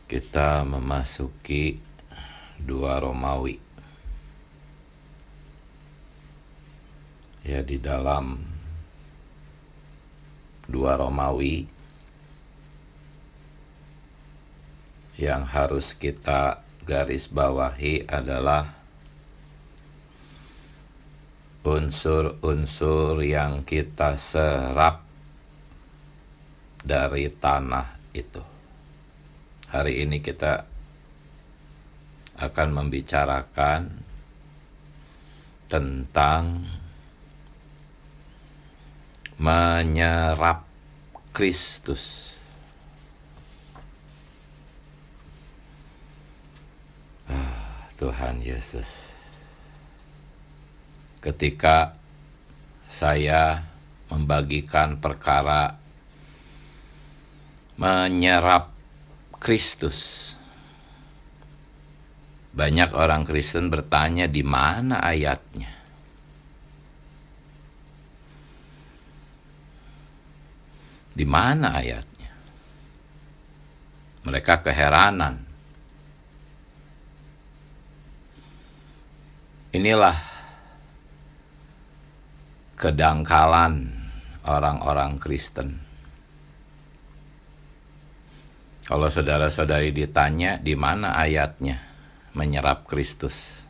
Kita memasuki 2 Romawi. Ya, di dalam 2 Romawi yang harus kita garis bawahi adalah unsur-unsur yang kita serap dari tanah itu. Hari ini kita akan membicarakan tentang menyerap Kristus. Tuhan Yesus. Ketika saya membagikan perkara menyerap Kristus, banyak orang Kristen bertanya di mana ayatnya. Di mana ayatnya? Mereka keheranan. Inilah kedangkalan orang-orang Kristen. Kalau saudara-saudari ditanya di mana ayatnya menyerap Kristus,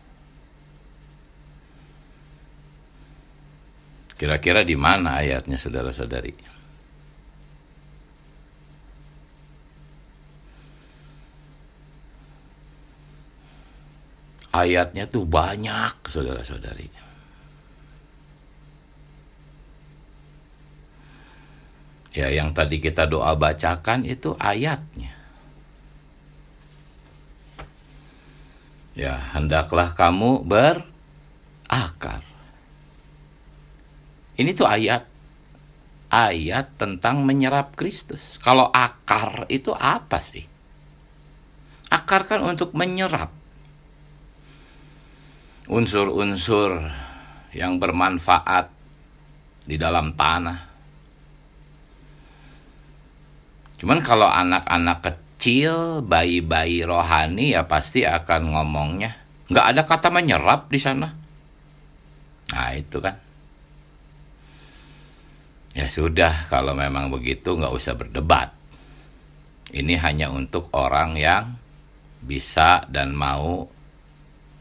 kira-kira di mana ayatnya, saudara-saudari? Ayatnya tuh banyak, saudara-saudari. Ya, yang tadi kita doa bacakan itu ayatnya. Ya, hendaklah kamu berakar. Ini tuh ayat tentang menyerap Kristus. Kalau akar itu apa sih? Akar kan untuk menyerap unsur-unsur yang bermanfaat di dalam tanah. Cuman kalau anak-anak kecil, bayi-bayi rohani, ya pasti akan ngomongnya nggak ada kata menyerap di sana. Nah, itu kan. Ya sudah, kalau memang begitu nggak usah berdebat. Ini hanya untuk orang yang bisa dan mau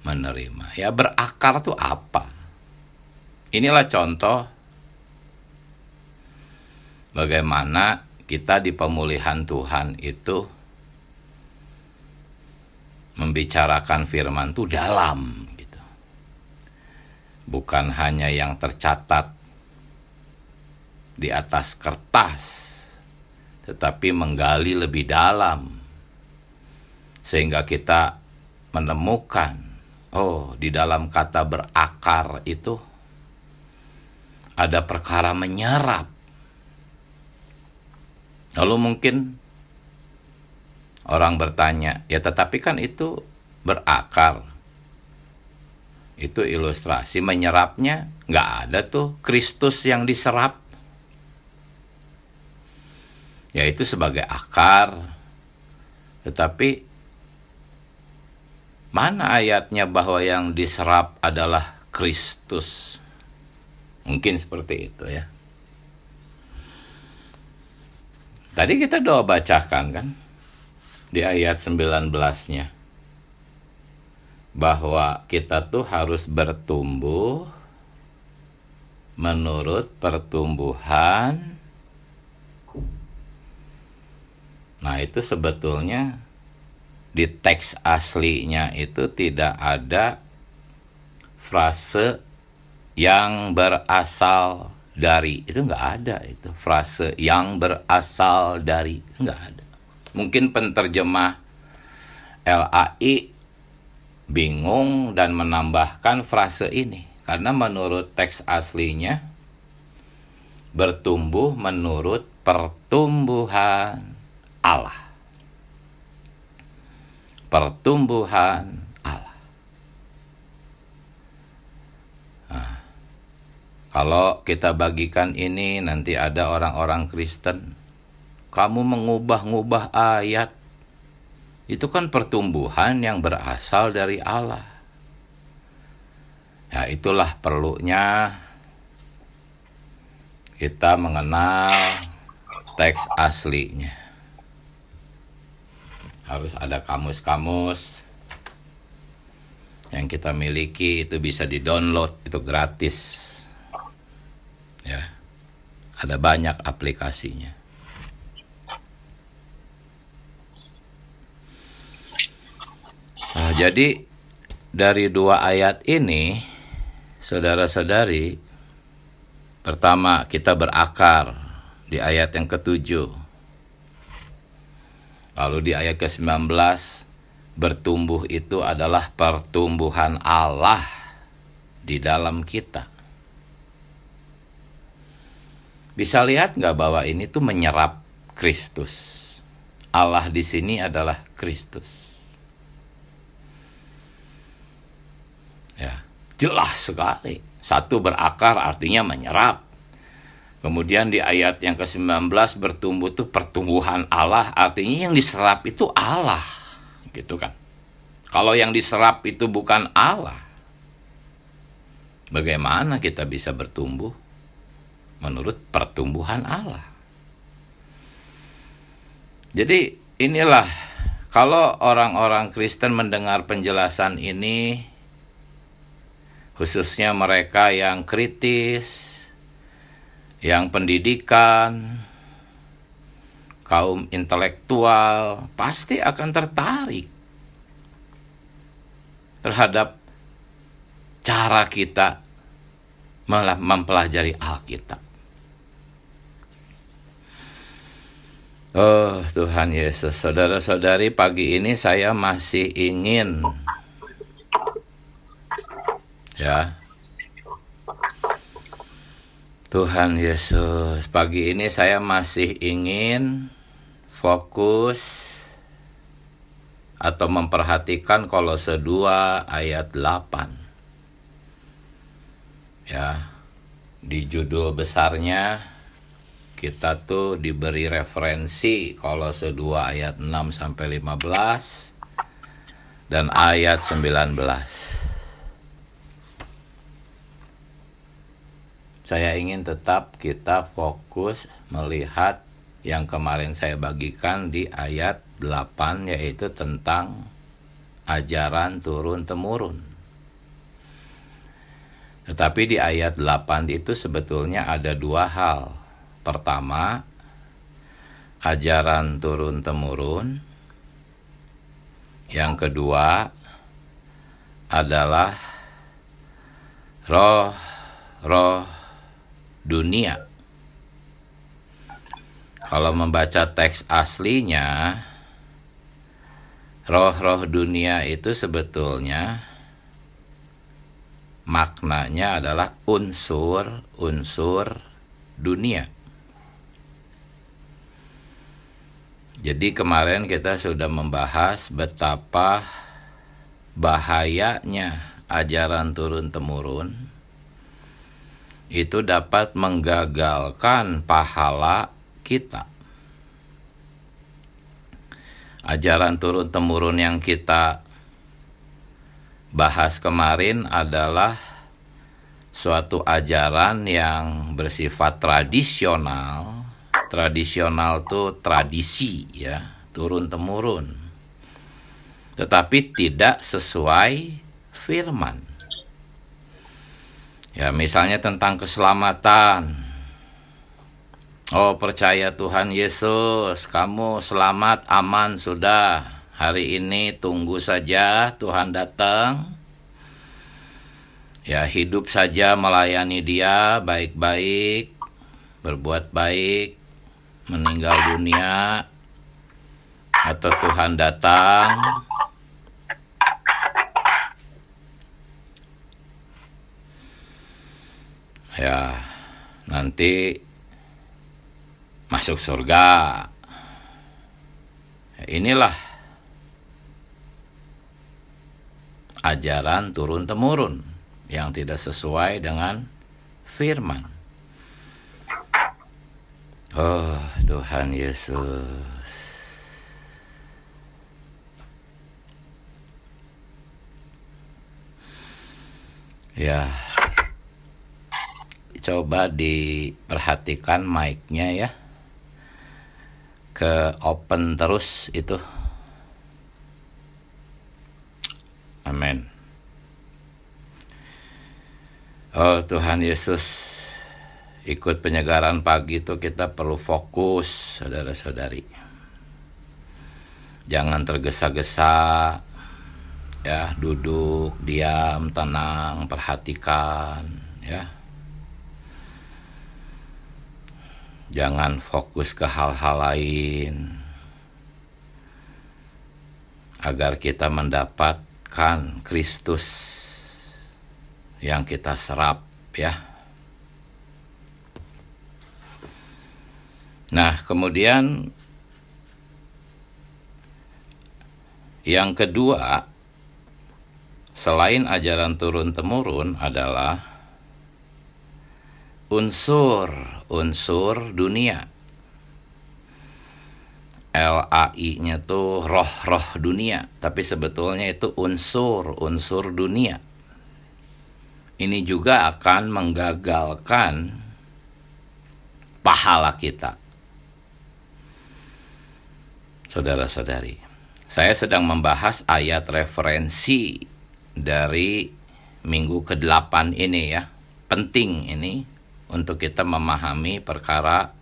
menerima. Ya, berakar tuh apa? Inilah contoh bagaimana kita di pemulihan Tuhan itu membicarakan firman itu dalam gitu. Bukan hanya yang tercatat di atas kertas, tetapi menggali lebih dalam sehingga kita menemukan, oh, di dalam kata berakar itu ada perkara menyerap. Lalu mungkin orang bertanya, ya tetapi kan itu berakar. Itu ilustrasi, menyerapnya nggak ada tuh Kristus yang diserap. Ya itu sebagai akar. Tetapi mana ayatnya bahwa yang diserap adalah Kristus? Mungkin seperti itu ya. Tadi kita doa bacakan kan di ayat 19-nya bahwa kita tuh harus bertumbuh menurut pertumbuhan. Nah, itu sebetulnya di teks aslinya itu tidak ada frase yang berasal dari, itu nggak ada, itu frase yang berasal dari, nggak ada. Mungkin penterjemah LAI bingung dan menambahkan frase ini karena menurut teks aslinya bertumbuh menurut pertumbuhan Allah. Pertumbuhan Allah. Nah, kalau kita bagikan ini, nanti ada orang-orang Kristen, kamu mengubah-ngubah ayat. Itu kan pertumbuhan yang berasal dari Allah. Ya, itulah perlunya kita mengenal teks aslinya. Harus ada kamus-kamus yang kita miliki, itu bisa di-download, itu gratis. Ya. Ada banyak aplikasinya. Nah, jadi dari 2 ayat ini, saudara-saudari, pertama kita berakar di ayat yang ke-7. Lalu di ayat ke-19, bertumbuh itu adalah pertumbuhan Allah di dalam kita. Bisa lihat nggak bahwa ini tuh menyerap Kristus. Allah di sini adalah Kristus. Ya, jelas sekali. Satu, berakar artinya menyerap. Kemudian di ayat yang ke-19, bertumbuh itu pertumbuhan Allah, artinya yang diserap itu Allah. Gitu kan. Kalau yang diserap itu bukan Allah, bagaimana kita bisa bertumbuh menurut pertumbuhan Allah? Jadi inilah, kalau orang-orang Kristen mendengar penjelasan ini, khususnya mereka yang kritis, yang pendidikan, kaum intelektual, pasti akan tertarik terhadap cara kita mempelajari Alkitab. Oh Tuhan Yesus, saudara-saudari, pagi ini saya masih ingin Tuhan Yesus, pagi ini saya masih ingin fokus atau memperhatikan Kolose 2 ayat 8. Ya, di judul besarnya kita tuh diberi referensi Kolose 2 ayat 6 sampai 15 dan ayat 19. Saya ingin tetap kita fokus melihat yang kemarin saya bagikan di ayat 8, yaitu tentang ajaran turun-temurun. Tetapi di ayat 8 itu sebetulnya ada 2 hal. Pertama, ajaran turun-temurun. Yang kedua adalah roh dunia. Kalau membaca teks aslinya, roh-roh dunia itu sebetulnya maknanya adalah unsur-unsur dunia. Jadi kemarin kita sudah membahas betapa bahayanya ajaran turun-temurun itu dapat menggagalkan pahala kita. Ajaran turun-temurun yang kita bahas kemarin adalah suatu ajaran yang bersifat tradisional. Tradisional itu tradisi, ya, turun-temurun. Tetapi tidak sesuai firman. Ya, misalnya tentang keselamatan. Oh, percaya Tuhan Yesus, kamu selamat, aman, sudah. Hari ini tunggu saja Tuhan datang. Ya, hidup saja melayani Dia baik-baik, berbuat baik, meninggal dunia, atau Tuhan datang. Ya, nanti masuk surga. Inilah ajaran turun-temurun yang tidak sesuai dengan firman. Oh, Tuhan Yesus. Ya, coba diperhatikan mic-nya ya. Ke open terus itu. Amin. Oh Tuhan Yesus, ikut penyegaran pagi itu kita perlu fokus, saudara-saudari. Jangan tergesa-gesa, ya, duduk, diam, tenang, perhatikan, ya. Jangan fokus ke hal-hal lain, agar kita mendapatkan Kristus yang kita serap, ya. Nah, kemudian yang kedua, selain ajaran turun-temurun adalah unsur dunia. LAI-nya tuh roh-roh dunia, tapi sebetulnya itu unsur dunia. Ini juga akan menggagalkan pahala kita. Saudara-saudari, saya sedang membahas ayat referensi dari minggu ke-8 ini ya. Penting ini untuk kita memahami perkara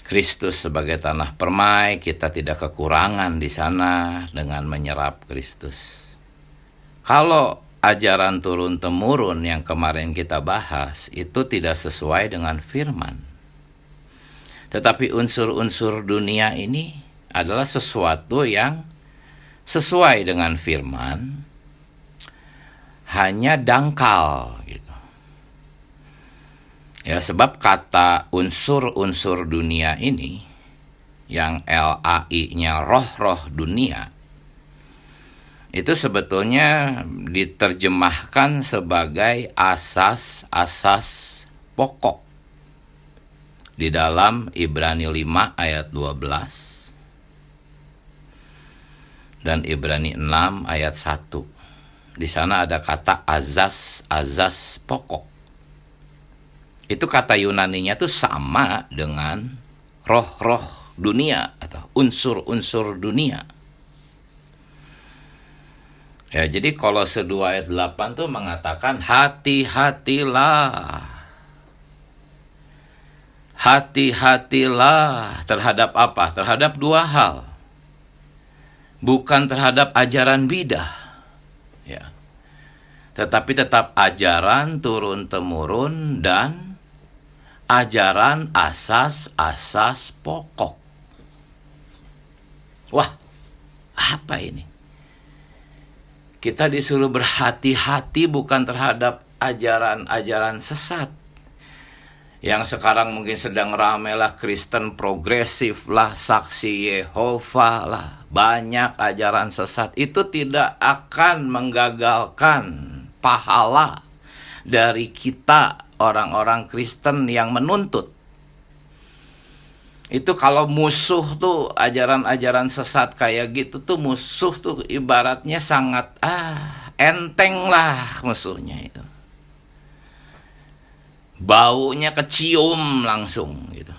Kristus sebagai tanah permai. Kita tidak kekurangan di sana dengan menyerap Kristus. Kalau ajaran turun-temurun yang kemarin kita bahas itu tidak sesuai dengan firman. Tetapi unsur-unsur dunia ini adalah sesuatu yang sesuai dengan firman, hanya dangkal gitu. Ya, sebab kata unsur-unsur dunia ini yang LAI-nya roh-roh dunia itu sebetulnya diterjemahkan sebagai asas-asas pokok di dalam Ibrani 5 ayat 12 dan Ibrani 6 ayat 1. Di sana ada kata azas pokok. Itu kata Yunaninya tuh sama dengan roh-roh dunia atau unsur-unsur dunia. Ya, jadi Kolose 2 ayat 8 tuh mengatakan hati-hatilah. Hati-hatilah terhadap apa? Terhadap dua hal. Bukan terhadap ajaran bidah. Ya. Tetapi tetap ajaran turun-temurun dan ajaran asas-asas pokok. Wah, apa ini? Kita disuruh berhati-hati bukan terhadap ajaran-ajaran sesat. Yang sekarang mungkin sedang ramai lah, Kristen progresif lah, saksi Yehova lah. Banyak ajaran sesat. Itu tidak akan menggagalkan pahala dari kita orang-orang Kristen yang menuntut. Itu kalau musuh tuh ajaran-ajaran sesat kayak gitu tuh, musuh tuh ibaratnya sangat enteng lah musuhnya itu. Baunya kecium langsung gitu.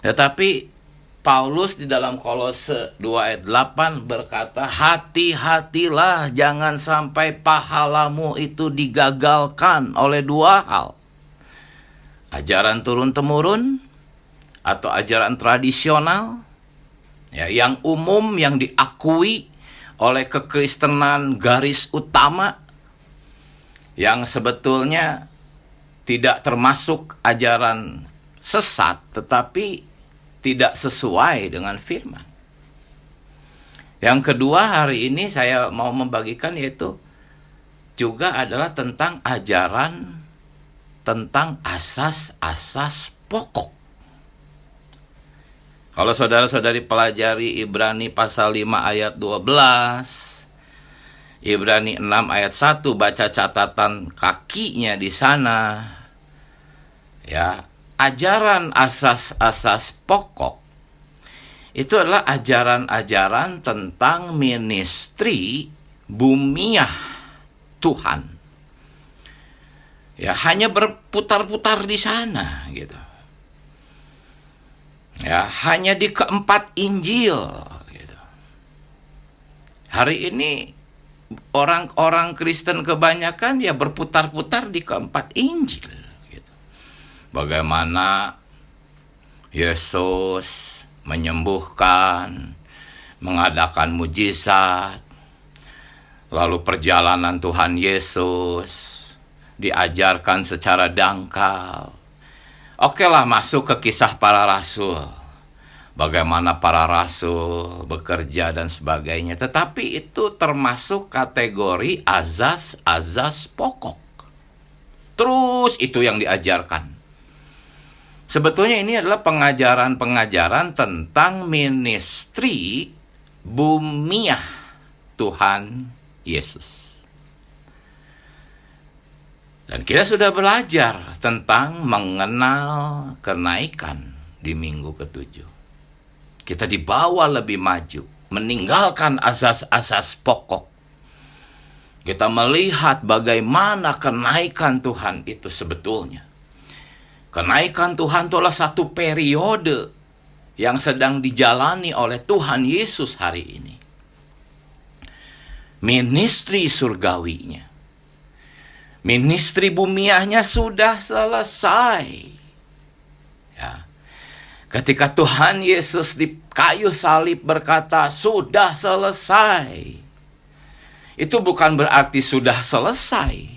Tetapi Paulus di dalam Kolose 2 ayat 8 berkata, hati-hatilah jangan sampai pahalamu itu digagalkan oleh dua hal. Ajaran turun-temurun atau ajaran tradisional ya, yang umum, yang diakui oleh kekristenan garis utama, yang sebetulnya tidak termasuk ajaran sesat tetapi tidak sesuai dengan firman. Yang kedua hari ini saya mau membagikan yaitu juga adalah tentang ajaran tentang asas-asas pokok. Kalau saudara-saudari pelajari Ibrani pasal 5 ayat 12, Ibrani 6 ayat 1, baca catatan kakinya di sana. Ya, ajaran asas-asas pokok itu adalah ajaran-ajaran tentang ministry bumiah Tuhan. Ya, hanya berputar-putar di sana gitu. Ya, hanya di keempat Injil gitu. Hari ini orang-orang Kristen kebanyakan ya berputar-putar di keempat Injil gitu. Bagaimana Yesus menyembuhkan, mengadakan mujizat, lalu perjalanan Tuhan Yesus diajarkan secara dangkal. Oke lah, masuk ke kisah para rasul, bagaimana para rasul bekerja dan sebagainya. Tetapi itu termasuk kategori azas-azas pokok. Terus itu yang diajarkan. Sebetulnya ini adalah pengajaran-pengajaran tentang ministry bumiah Tuhan Yesus. Dan kita sudah belajar tentang mengenal kenaikan di minggu ke-7. Kita dibawa lebih maju, meninggalkan asas-asas pokok. Kita melihat bagaimana kenaikan Tuhan itu sebetulnya. Kenaikan Tuhan itu adalah satu periode yang sedang dijalani oleh Tuhan Yesus hari ini. Ministry surgawinya, ministry bumiahnya sudah selesai. Ya. Ketika Tuhan Yesus di kayu salib berkata, sudah selesai. Itu bukan berarti sudah selesai.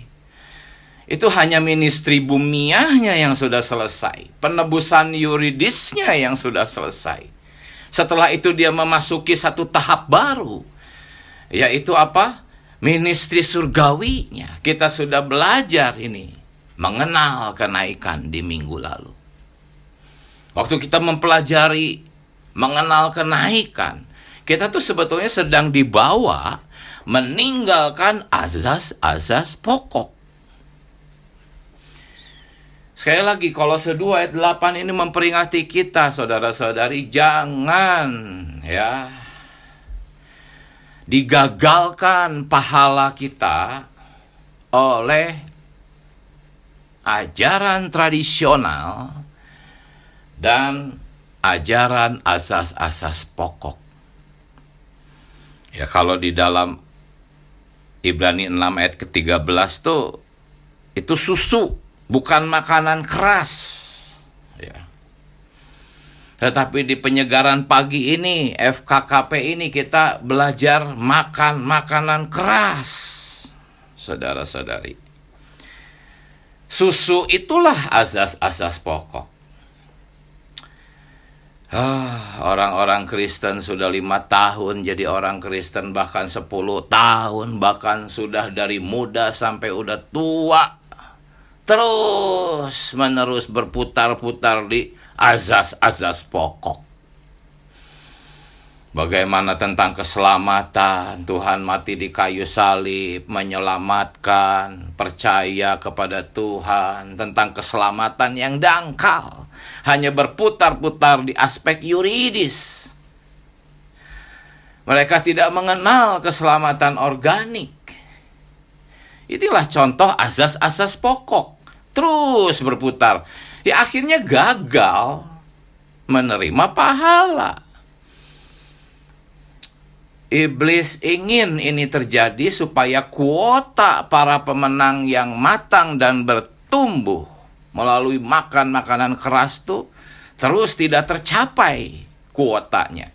Itu hanya ministry bumiahnya yang sudah selesai. Penebusan yuridisnya yang sudah selesai. Setelah itu dia memasuki satu tahap baru. Yaitu apa? Ministry surgawinya. Kita sudah belajar ini. Mengenal kenaikan di minggu lalu. Waktu kita mempelajari mengenal kenaikan, kita tuh sebetulnya sedang dibawa meninggalkan azas-azas pokok. Sekali lagi, Kolose 2 ayat 8 ini memperingati kita, saudara-saudari, jangan ya digagalkan pahala kita oleh ajaran tradisional dan ajaran asas-asas pokok. Ya, kalau di dalam Ibrani 6 ayat ke-13 tuh, itu susu, bukan makanan keras. Ya. Tetapi di penyegaran pagi ini, FKKP ini, kita belajar makan makanan keras, saudara-saudari. Susu itulah asas-asas pokok. Orang-orang Kristen sudah 5 tahun jadi orang Kristen, bahkan 10 tahun, bahkan sudah dari muda sampai udah tua, terus menerus berputar-putar di azas-azas pokok. Bagaimana tentang keselamatan, Tuhan mati di kayu salib, menyelamatkan, percaya kepada Tuhan, tentang keselamatan yang dangkal, hanya berputar-putar di aspek yuridis. Mereka tidak mengenal keselamatan organik. Itulah contoh azas-azas pokok. Terus berputar. Ya, akhirnya gagal menerima pahala. Iblis ingin ini terjadi supaya kuota para pemenang yang matang dan bertumbuh melalui makan makanan keras tuh terus tidak tercapai kuotanya.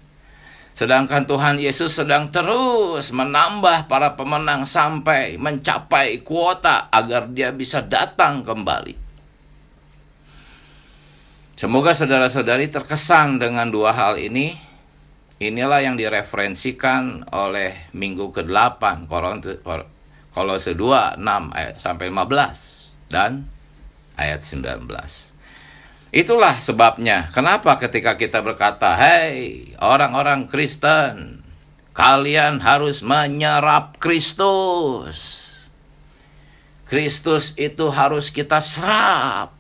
Sedangkan Tuhan Yesus sedang terus menambah para pemenang sampai mencapai kuota agar dia bisa datang kembali. Semoga saudara-saudari terkesan dengan dua hal ini. Inilah yang direferensikan oleh minggu ke-8, Kolose 2, 6 ayat sampai 15 dan ayat 19. Itulah sebabnya kenapa ketika kita berkata, "Hei, orang-orang Kristen, kalian harus menyerap Kristus. Kristus itu harus kita serap.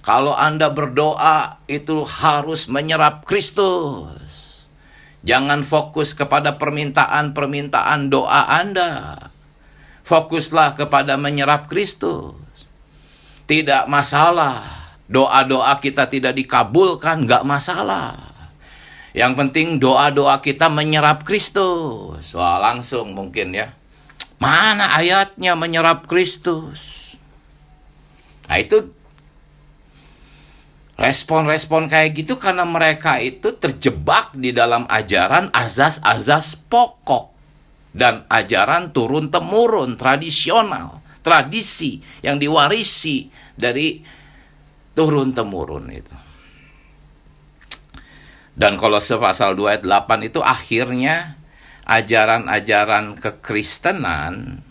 Kalau Anda berdoa, itu harus menyerap Kristus." Jangan fokus kepada permintaan-permintaan doa Anda. Fokuslah kepada menyerap Kristus. Tidak masalah, doa-doa kita tidak dikabulkan, nggak masalah. Yang penting doa-doa kita menyerap Kristus. Wah, langsung mungkin ya. Mana ayatnya menyerap Kristus? Nah, itu respon-respon kayak gitu karena mereka itu terjebak di dalam ajaran azas-azas pokok dan ajaran turun-temurun, tradisional, tradisi yang diwarisi dari turun-temurun itu. Dan Kolose pasal 2 ayat 8 itu akhirnya ajaran-ajaran kekristenan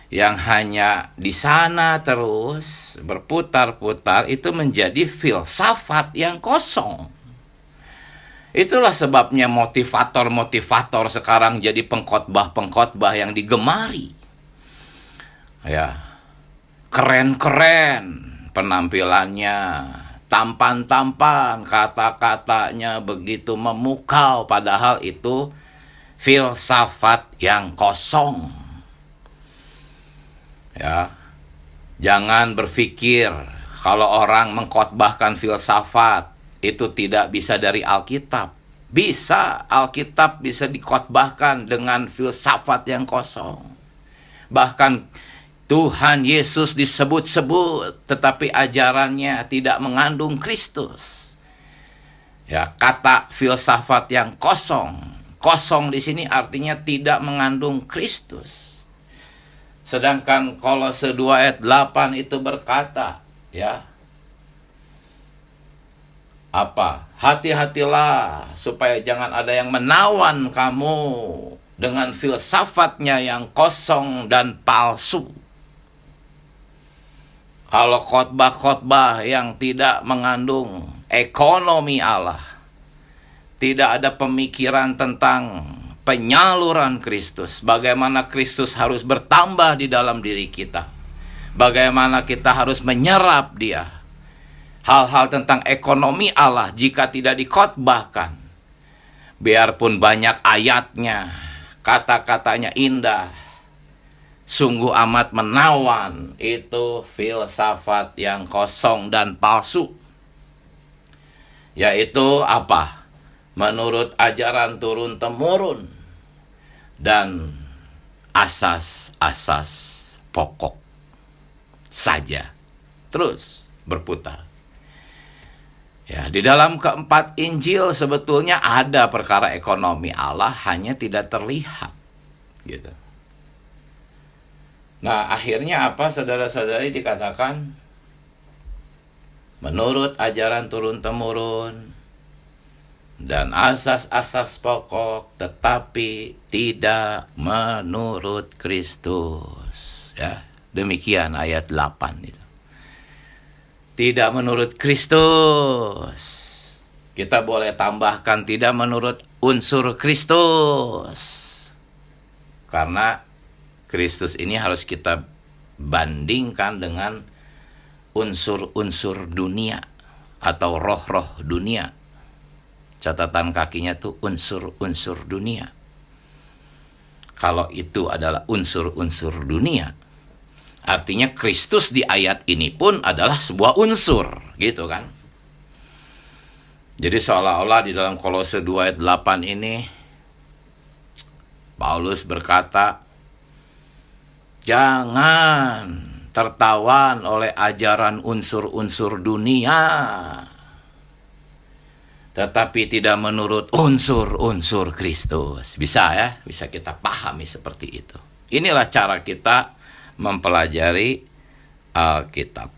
yang hanya di sana terus berputar-putar itu menjadi filsafat yang kosong. Itulah sebabnya motivator-motivator sekarang jadi pengkhotbah-pengkhotbah yang digemari. Ya, keren-keren penampilannya, tampan-tampan, kata-katanya begitu memukau, padahal itu filsafat yang kosong. Ya, jangan berpikir kalau orang mengkhotbahkan filsafat itu tidak bisa dari Alkitab. Bisa, Alkitab bisa dikhotbahkan dengan filsafat yang kosong. Bahkan Tuhan Yesus disebut-sebut, tetapi ajarannya tidak mengandung Kristus. Ya, kata filsafat yang kosong. Kosong di sini artinya tidak mengandung Kristus. Sedangkan Kolose 2 ayat 8 itu berkata, ya, apa? Hati-hatilah supaya jangan ada yang menawan kamu dengan filsafatnya yang kosong dan palsu. Kalau khotbah-khotbah yang tidak mengandung ekonomi Allah, tidak ada pemikiran tentang penyaluran Kristus, bagaimana Kristus harus bertambah di dalam diri kita, bagaimana kita harus menyerap Dia. Hal-hal tentang ekonomi Allah jika tidak dikhotbahkan, biarpun banyak ayatnya, kata-katanya indah, sungguh amat menawan, itu filsafat yang kosong dan palsu. Yaitu apa? Menurut ajaran turun-temurun dan asas-asas pokok saja. Terus berputar. Ya, di dalam keempat Injil sebetulnya ada perkara ekonomi Allah, hanya tidak terlihat. Gitu. Nah, akhirnya apa, saudara-saudari, dikatakan menurut ajaran turun-temurun dan asas-asas pokok, tetapi tidak menurut Kristus. Ya, demikian ayat 8 itu. Tidak menurut Kristus. Kita boleh tambahkan tidak menurut unsur Kristus. Karena Kristus ini harus kita bandingkan dengan unsur-unsur dunia atau roh-roh dunia. Catatan kakinya tuh unsur-unsur dunia. Kalau itu adalah unsur-unsur dunia, artinya Kristus di ayat ini pun adalah sebuah unsur, gitu kan? Jadi seolah-olah di dalam Kolose 2 ayat 8 ini Paulus berkata, jangan tertawan oleh ajaran unsur-unsur dunia, tetapi tidak menurut unsur-unsur Kristus. Bisa ya, bisa kita pahami seperti itu. Inilah cara kita mempelajari Alkitab.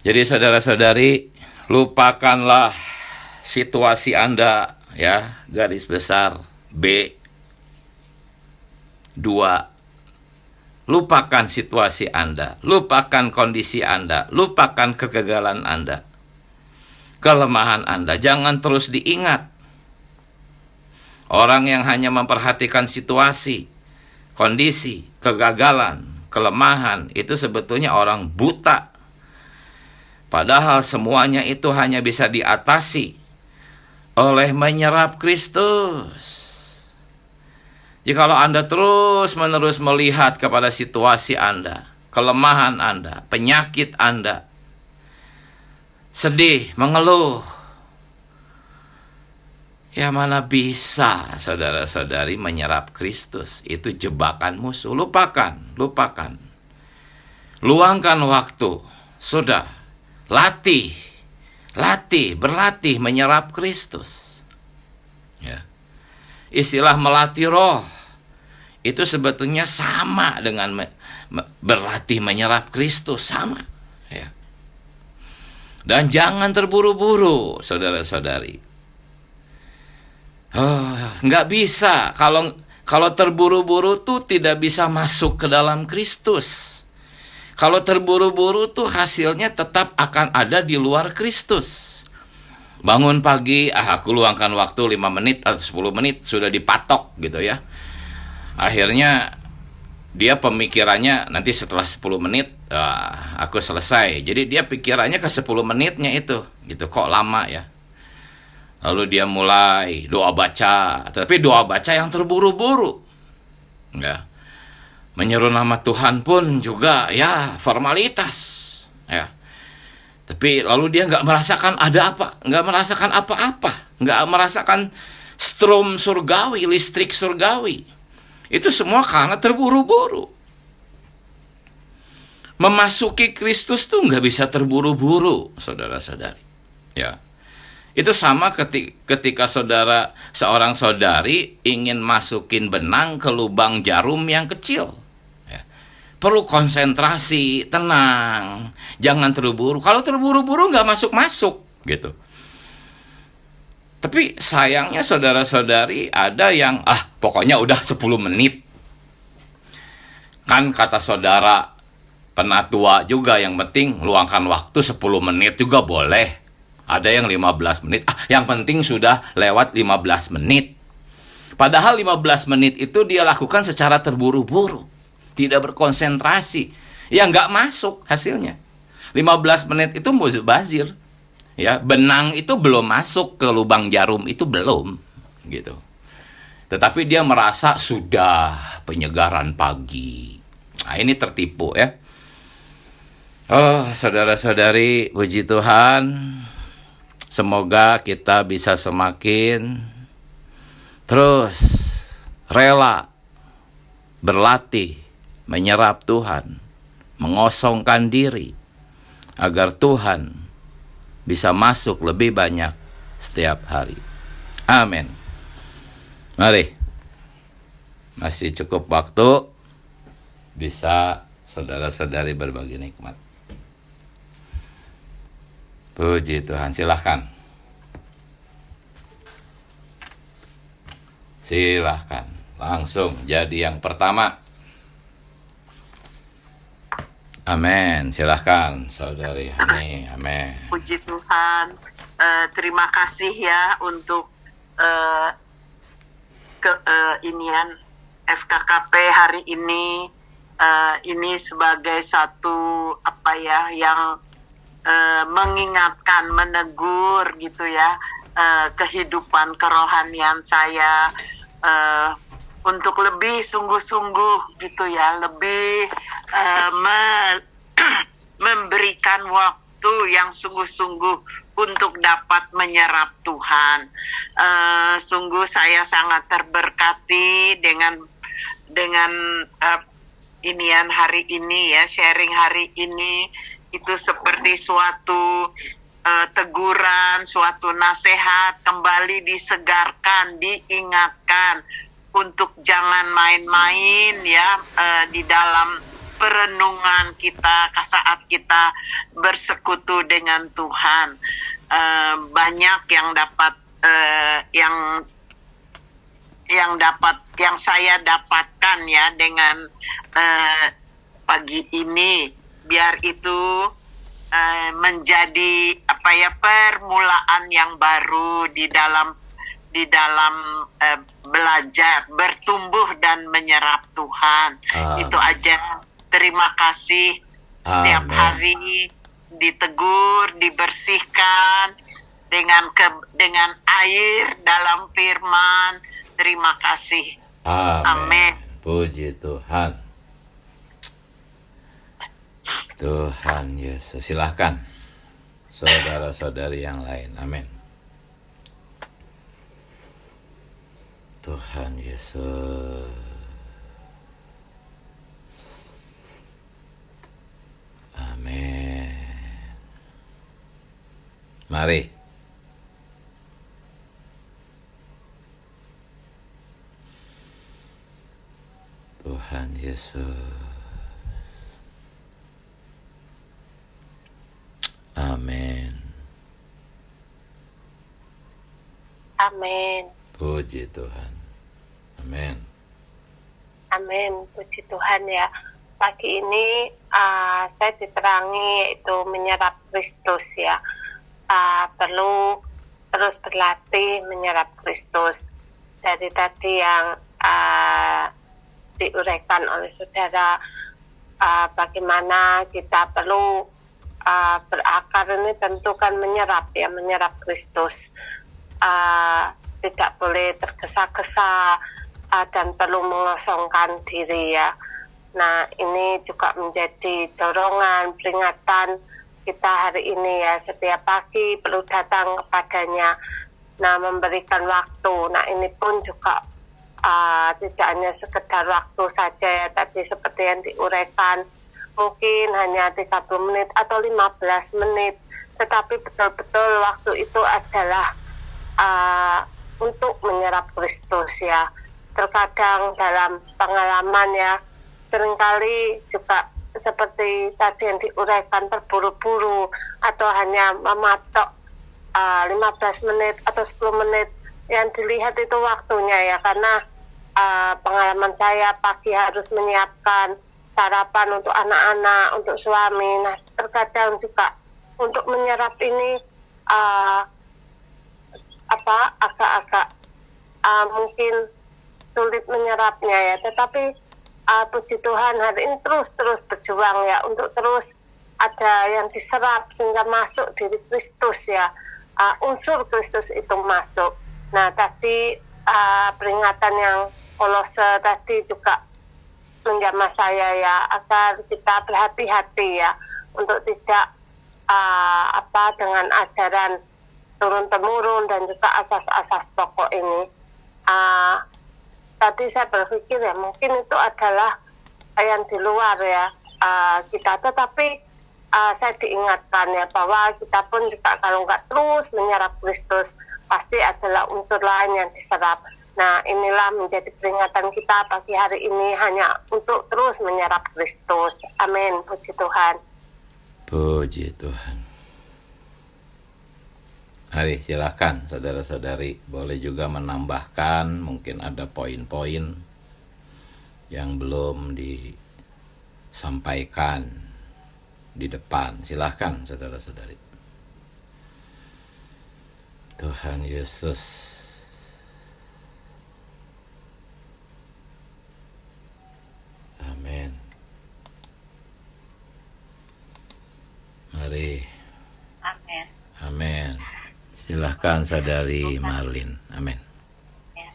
Jadi saudara-saudari, lupakanlah situasi Anda, ya, garis besar B2. Lupakan situasi Anda, lupakan kondisi Anda, lupakan kegagalan Anda, kelemahan Anda. Jangan terus diingat. Orang yang hanya memperhatikan situasi, kondisi, kegagalan, kelemahan, itu sebetulnya orang buta. Padahal semuanya itu hanya bisa diatasi oleh menyerap Kristus. Jadi kalau Anda terus-menerus melihat kepada situasi Anda, kelemahan Anda, penyakit Anda, sedih, mengeluh, ya mana bisa saudara-saudari menyerap Kristus. Itu jebakan musuh. Lupakan. Luangkan waktu. Sudah. Berlatih menyerap Kristus. Ya. Istilah melatih roh itu sebetulnya sama dengan berlatih menyerap Kristus, sama. Ya. Dan jangan terburu-buru, saudara-saudari. Nggak bisa. Kalau terburu-buru tuh tidak bisa masuk ke dalam Kristus. Kalau terburu-buru tuh hasilnya tetap akan ada di luar Kristus. Bangun pagi, aku luangkan waktu 5 menit atau 10 menit, sudah dipatok gitu ya. Akhirnya dia pemikirannya nanti setelah 10 menit aku selesai. Jadi dia pikirannya ke 10 menitnya itu. Gitu, kok lama ya. Lalu dia mulai doa baca, tapi doa baca yang terburu-buru. Ya. Menyeru nama Tuhan pun juga ya formalitas. Ya. Tapi lalu dia nggak merasakan ada apa, nggak merasakan apa-apa, nggak merasakan strom surgawi, listrik surgawi. Itu semua karena terburu-buru. Memasuki Kristus tuh nggak bisa terburu-buru, saudara-saudari. Ya, itu sama ketika seorang saudari ingin masukin benang ke lubang jarum yang kecil. Perlu konsentrasi, tenang, jangan terburu. Kalau terburu-buru nggak masuk-masuk gitu. Tapi sayangnya saudara-saudari ada yang pokoknya udah 10 menit. Kan kata saudara penatua juga, yang penting luangkan waktu 10 menit juga boleh. Ada yang 15 menit. Yang penting sudah lewat 15 menit. Padahal 15 menit itu dia lakukan secara terburu-buru. Tidak berkonsentrasi, ya nggak masuk hasilnya. 15 menit itu mubazir, ya, benang itu belum masuk ke lubang jarum, itu belum, gitu. Tetapi dia merasa sudah penyegaran pagi. Nah, ini tertipu ya. Saudara-saudari, puji Tuhan, semoga kita bisa semakin terus rela berlatih menyerap Tuhan, mengosongkan diri, agar Tuhan bisa masuk lebih banyak setiap hari. Amin. Mari, masih cukup waktu, bisa saudara-saudari berbagi nikmat. Puji Tuhan, silahkan. Silahkan, langsung jadi yang pertama. Amin, silahkan saudari Hani. Amin. Puji Tuhan. Terima kasih ya untuk inian FKKP hari ini. Ini sebagai satu yang mengingatkan, menegur gitu ya, kehidupan kerohanian saya, untuk lebih sungguh-sungguh gitu ya, lebih memberikan waktu yang sungguh-sungguh untuk dapat menyerap Tuhan. Sungguh saya sangat terberkati dengan inian hari ini ya, sharing hari ini. Itu seperti suatu teguran, suatu nasihat, kembali disegarkan, diingatkan untuk jangan main-main ya, di dalam perenungan kita yang kita bersekutu dengan Tuhan. Banyak yang dapat yang saya dapatkan ya dengan pagi ini, biar itu menjadi permulaan yang baru di dalam belajar, bertumbuh dan menyerap Tuhan. Itu aja. Terima kasih. Setiap hari ditegur, dibersihkan, dengan air dalam firman. Terima kasih. Amin. Puji Tuhan. Tuhan Yesus. Silahkan saudara-saudari yang lain. Amin. Tuhan Yesus. Amin. Mari. Tuhan Yesus. Amin. Amin. Puji Tuhan. Amin. Amin. Puji Tuhan ya. Pagi ini saya diterangi yaitu menyerap Kristus ya. Perlu terus berlatih menyerap Kristus. Dari tadi yang diuraikan oleh saudara, bagaimana kita perlu berakar ini tentu kan menyerap Kristus, tidak boleh tergesa-gesa dan perlu mengosongkan diri ya. Nah ini juga menjadi dorongan, peringatan kita hari ini ya, setiap pagi perlu datang kepadanya, nah memberikan waktu. Nah ini pun juga tidak hanya sekedar waktu saja ya, tadi seperti yang diuraikan, mungkin hanya 30 menit atau 15 menit, tetapi betul-betul waktu itu adalah untuk menyerap Kristus ya. Terkadang dalam pengalaman ya, seringkali juga seperti tadi yang diuraikan, terburu-buru atau hanya mematok 15 menit atau 10 menit. Yang dilihat itu waktunya ya, karena pengalaman saya pagi harus menyiapkan sarapan untuk anak-anak, untuk suami. Nah, terkadang juga untuk menyerap ini agak-agak mungkin sulit menyerapnya ya. Tetapi puji Tuhan hari ini terus berjuang ya, untuk terus ada yang diserap sehingga masuk diri Kristus ya. Unsur Kristus itu masuk. Nah, tadi peringatan yang Kolose tadi juga menjamah saya ya, agar kita berhati-hati ya untuk tidak dengan ajaran turun-temurun dan juga asas-asas pokok ini. Tadi saya berpikir ya mungkin itu adalah yang di luar ya kita, tetapi saya diingatkan ya bahwa kita pun juga kalau nggak terus menyerap Kristus, pasti adalah unsur lain yang diserap. Nah, inilah menjadi peringatan kita pagi hari ini, hanya untuk terus menyerap Kristus. Amin. Puji Tuhan. Puji Tuhan. Mari silakan saudara-saudari, boleh juga menambahkan, mungkin ada poin-poin yang belum disampaikan di depan. Silakan saudara-saudari. Tuhan Yesus. Amin. Mari. Amin. Amin. Silahkan saudari Marlin. Amin. Ya.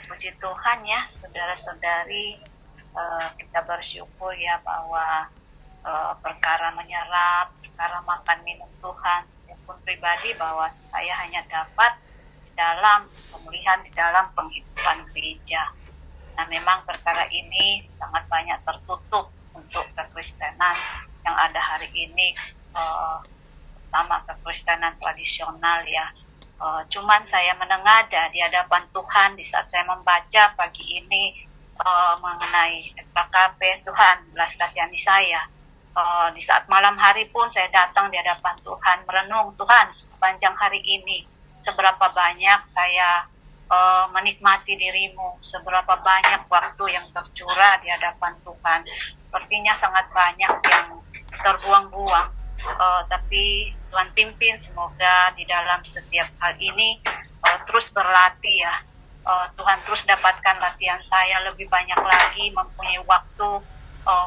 Puji Tuhan ya, saudara-saudari, kita bersyukur ya bahwa perkara menyerap, perkara makan minum Tuhan, saya pun pribadi bahwa saya hanya dapat di dalam pemulihan, di dalam penghidupan gereja. Nah, memang perkara ini sangat banyak tertutup untuk kekristenan yang ada hari ini, terutama kekristenan tradisional ya. Cuman saya menengadah di hadapan Tuhan di saat saya membaca pagi ini mengenai FKKP, Tuhan belas kasihani saya. Di saat malam hari pun saya datang di hadapan Tuhan, merenung, Tuhan sepanjang hari ini seberapa banyak saya menikmati dirimu, seberapa banyak waktu yang tercurah di hadapan Tuhan. Sepertinya sangat banyak yang terbuang-buang, tapi Tuhan pimpin, semoga di dalam setiap hal ini terus berlatih ya. Tuhan terus dapatkan latihan saya lebih banyak lagi, mempunyai waktu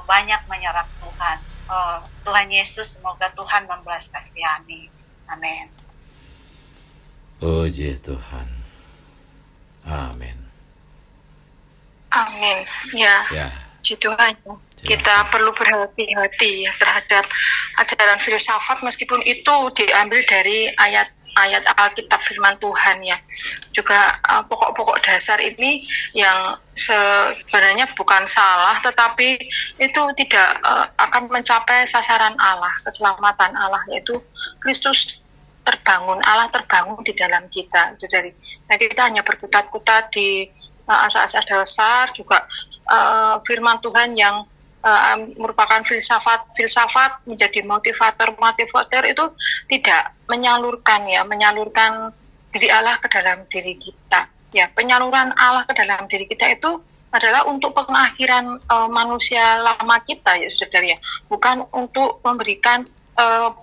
banyak menyerap Tuhan. Tuhan Yesus, semoga Tuhan membelas kasihani. Amin. Puji Tuhan. Amin. Amin. Ya, Ya, puji Tuhan. Kita perlu berhati-hati ya terhadap ajaran filsafat meskipun itu diambil dari ayat-ayat Alkitab firman Tuhan ya. Juga pokok-pokok dasar ini yang sebenarnya bukan salah tetapi itu tidak akan mencapai sasaran Allah, keselamatan Allah, yaitu Kristus terbangun, Allah terbangun di dalam kita. Itu dari, nah kita hanya berkutat-kutat di asas-asas dasar, juga firman Tuhan yang merupakan filsafat menjadi motivator itu tidak menyalurkan diri Allah ke dalam diri kita. Ya, penyaluran Allah ke dalam diri kita itu adalah untuk pengakhiran manusia lama kita ya saudara ya, bukan untuk memberikan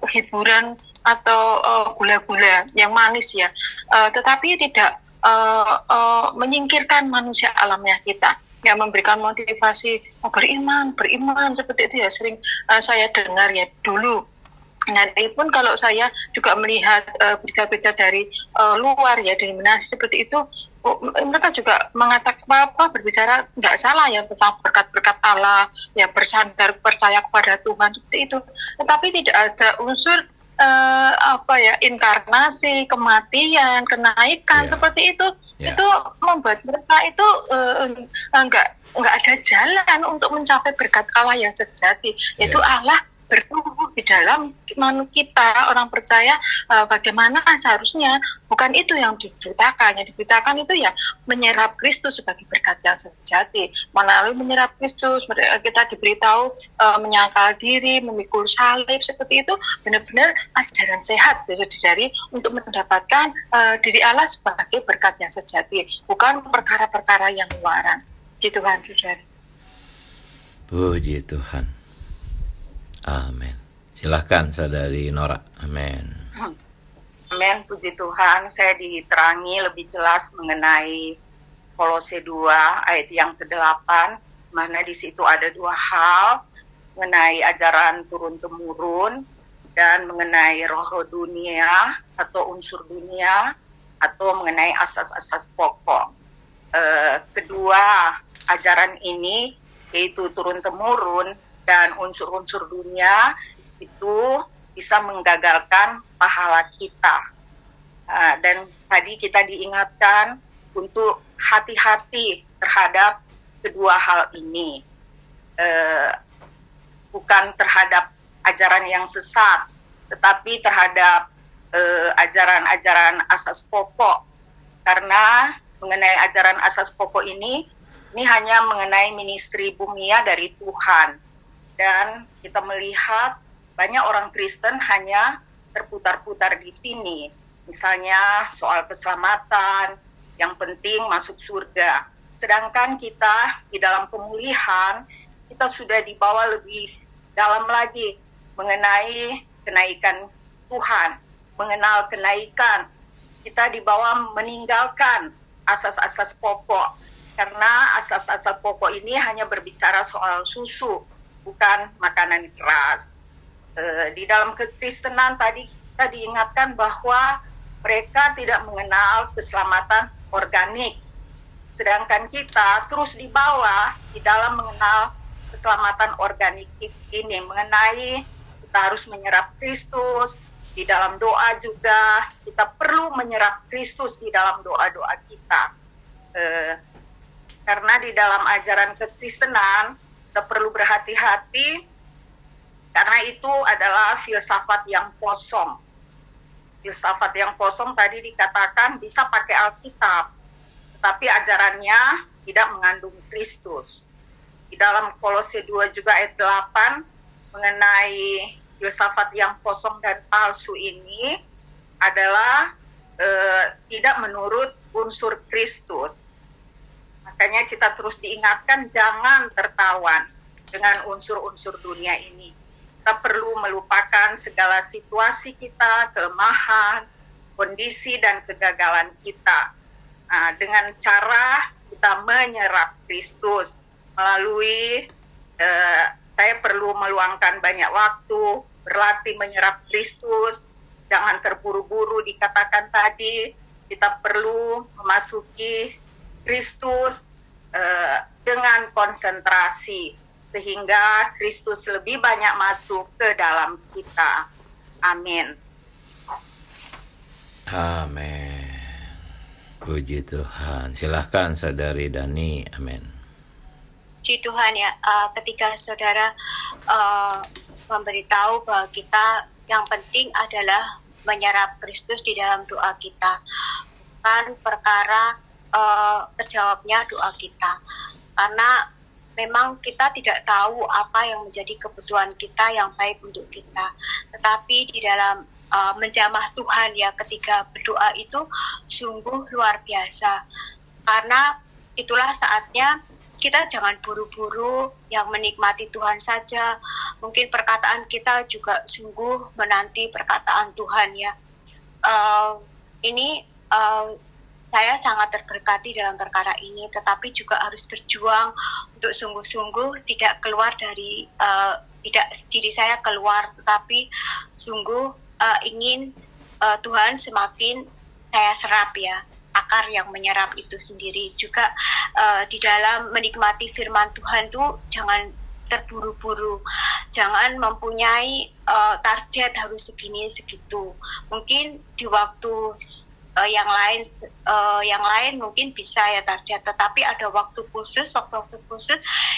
hiburan atau gula-gula yang manis ya, tetapi tidak menyingkirkan manusia alamiah kita, yang memberikan motivasi beriman seperti itu ya, sering saya dengar ya dulu. Nah, pun kalau saya juga melihat berita-berita dari luar ya, dari mana seperti itu, mereka juga mengatakan berbicara nggak salah ya tentang berkat-berkat Allah, ya bersandar percaya kepada Tuhan seperti itu. Tetapi tidak ada unsur inkarnasi, kematian, kenaikan seperti itu. Itu membuat mereka itu nggak ada jalan untuk mencapai berkat Allah yang sejati, yaitu Allah bertumbuh di dalam kita orang percaya. Bagaimana seharusnya, bukan itu yang diberitakan. Yang diberitakan itu ya menyerap Kristus sebagai berkat yang sejati. Melalui menyerap Kristus kita diberitahu menyangkal diri, memikul salib, seperti itu benar-benar ajaran sehat dari untuk mendapatkan diri Allah sebagai berkat yang sejati, bukan perkara-perkara yang luaran. Puji Tuhan, saudara. Puji Tuhan. Amin. Silahkan saudari Nora. Amin. Amin, puji Tuhan. Saya diterangi lebih jelas mengenai Kolose 2 ayat yang ke-8, mana di situ ada dua hal, mengenai ajaran turun-temurun dan mengenai roh-roh dunia atau unsur dunia, atau mengenai asas-asas pokok. Kedua ajaran ini, yaitu turun-temurun dan unsur-unsur dunia, itu bisa menggagalkan pahala kita. Dan tadi kita diingatkan untuk hati-hati terhadap kedua hal ini. Bukan terhadap ajaran yang sesat, tetapi terhadap ajaran-ajaran asas pokok. Karena mengenai ajaran asas pokok ini hanya mengenai ministry bumia dari Tuhan. Dan kita melihat banyak orang Kristen hanya terputar-putar di sini. Misalnya soal keselamatan, yang penting masuk surga. Sedangkan kita di dalam pemulihan, kita sudah dibawa lebih dalam lagi mengenai kenaikan Tuhan, mengenal kenaikan. Kita dibawa meninggalkan asas-asas pokok, karena asas-asas pokok ini hanya berbicara soal susu, bukan makanan keras. Di dalam kekristenan tadi kita diingatkan bahwa mereka tidak mengenal keselamatan organik, sedangkan kita terus dibawa di dalam mengenal keselamatan organik ini, mengenai kita harus menyerap Kristus. Di dalam doa juga kita perlu menyerap Kristus di dalam doa-doa kita. Karena di dalam ajaran kekristenan kita perlu berhati-hati, karena itu adalah filsafat yang kosong. Filsafat yang kosong tadi dikatakan bisa pakai Alkitab, tetapi ajarannya tidak mengandung Kristus. Di dalam Kolose 2 juga ayat 8 mengenai filsafat yang kosong dan palsu ini adalah tidak menurut unsur Kristus. Makanya kita terus diingatkan jangan tertawan dengan unsur-unsur dunia ini. Kita perlu melupakan segala situasi kita, kelemahan, kondisi dan kegagalan kita. Dengan cara kita menyerap Kristus melalui saya perlu meluangkan banyak waktu berlatih menyerap Kristus. Jangan terburu-buru dikatakan tadi, kita perlu memasuki Kristus dengan konsentrasi sehingga Kristus lebih banyak masuk ke dalam kita. Amin. Amin. Puji Tuhan. Silahkan Saudari Dani. Amin. Puji Tuhan ya, ketika saudara memberitahu bahwa kita yang penting adalah menyerap Kristus di dalam doa kita, bukan perkara terjawabnya doa kita, karena memang kita tidak tahu apa yang menjadi kebutuhan kita yang baik untuk kita, tetapi di dalam menjamah Tuhan ya, ketika berdoa itu sungguh luar biasa, karena itulah saatnya kita jangan buru-buru yang menikmati Tuhan saja. Mungkin perkataan kita juga sungguh menanti perkataan Tuhan ya. Ini saya sangat terberkati dalam perkara ini, tetapi juga harus berjuang untuk sungguh-sungguh tidak keluar dari tidak diri saya keluar, tetapi sungguh ingin Tuhan semakin saya serap ya, akar yang menyerap itu sendiri. Juga di dalam menikmati firman Tuhan tuh jangan terburu-buru, jangan mempunyai target harus segini segitu. Mungkin di waktu yang lain mungkin bisa ya target, tetapi ada waktu khusus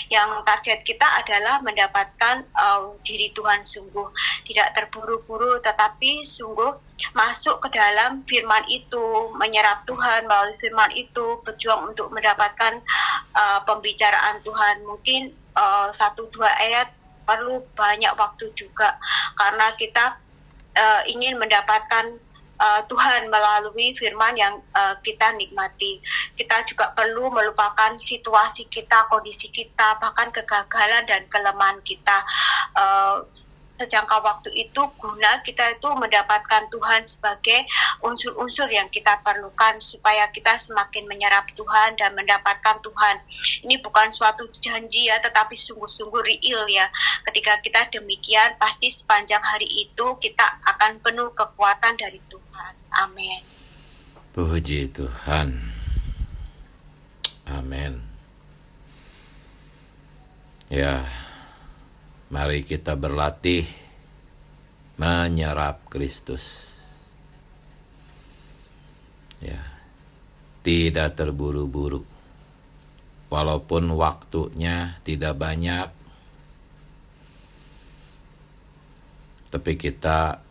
yang target kita adalah mendapatkan diri Tuhan sungguh, tidak terburu-buru, tetapi sungguh masuk ke dalam firman itu, menyerap Tuhan melalui firman itu, berjuang untuk mendapatkan pembicaraan Tuhan. Mungkin 1-2 ayat perlu banyak waktu juga, karena kita ingin mendapatkan Tuhan melalui firman yang kita nikmati. Kita juga perlu melupakan situasi kita, kondisi kita, bahkan kegagalan dan kelemahan kita. Sejangka waktu itu guna kita itu mendapatkan Tuhan sebagai unsur-unsur yang kita perlukan supaya kita semakin menyerap Tuhan dan mendapatkan Tuhan. Ini bukan suatu janji ya, tetapi sungguh-sungguh real ya. Ketika kita demikian, pasti sepanjang hari itu kita akan penuh kekuatan dari Tuhan. Amin. Puji Tuhan. Amin. Ya, mari kita berlatih menyerap Kristus. Ya, tidak terburu-buru. Walaupun waktunya tidak banyak, tapi kita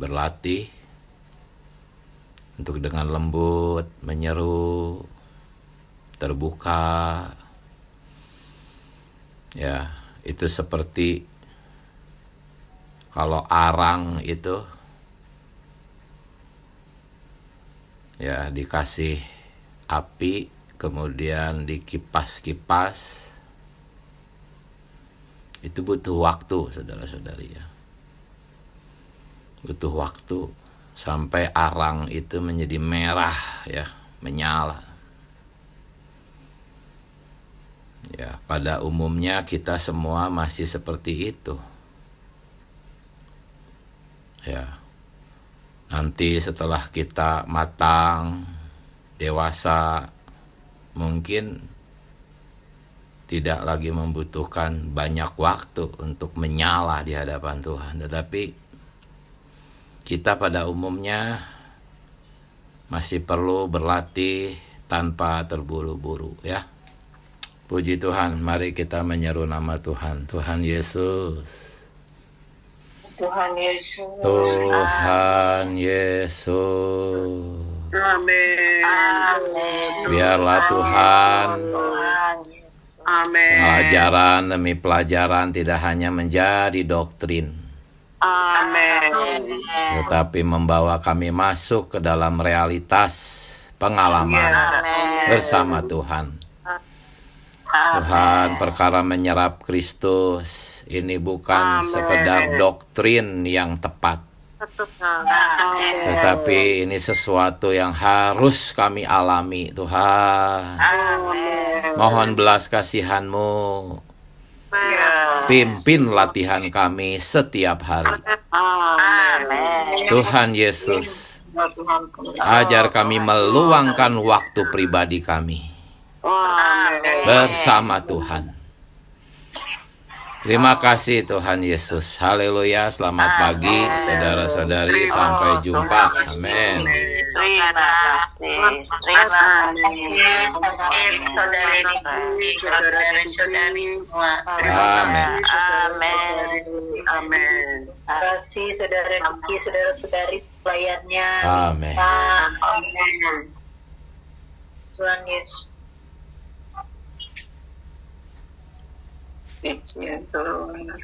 berlatih untuk dengan lembut menyeru, terbuka. Ya, itu seperti kalau arang itu ya dikasih api, kemudian dikipas-kipas, itu butuh waktu, saudara-saudari ya. Butuh waktu sampai arang itu menjadi merah ya, menyala. Ya, pada umumnya kita semua masih seperti itu. Ya. Nanti setelah kita matang, dewasa, mungkin tidak lagi membutuhkan banyak waktu untuk menyala di hadapan Tuhan. Tetapi kita pada umumnya masih perlu berlatih tanpa terburu-buru ya. Puji Tuhan, mari kita menyeru nama Tuhan. Tuhan Yesus. Tuhan Yesus. Tuhan Yesus. Amin. Biarlah Tuhan, Amin. pelajaran demi pelajaran tidak hanya menjadi doktrin, Amin. tetapi membawa kami masuk ke dalam realitas pengalaman bersama Tuhan. Tuhan, perkara menyerap Kristus ini bukan sekedar doktrin yang tepat, tetapi ini sesuatu yang harus kami alami, Tuhan. Mohon belas kasihan-Mu, pimpin latihan kami setiap hari. Tuhan Yesus, Ajar kami meluangkan waktu pribadi kami bersama Tuhan. Terima kasih Tuhan Yesus. Haleluya. Selamat pagi saudara-saudari. Sampai jumpa. Amin. Terima kasih. Terima kasih. Saudari Niki, saudara-saudari semua. Amin. Amin. Amin. Terima kasih saudara Niki, saudara-saudari pelayannya. Amin. Amin. Tuhan Yesus. It's you, Lord.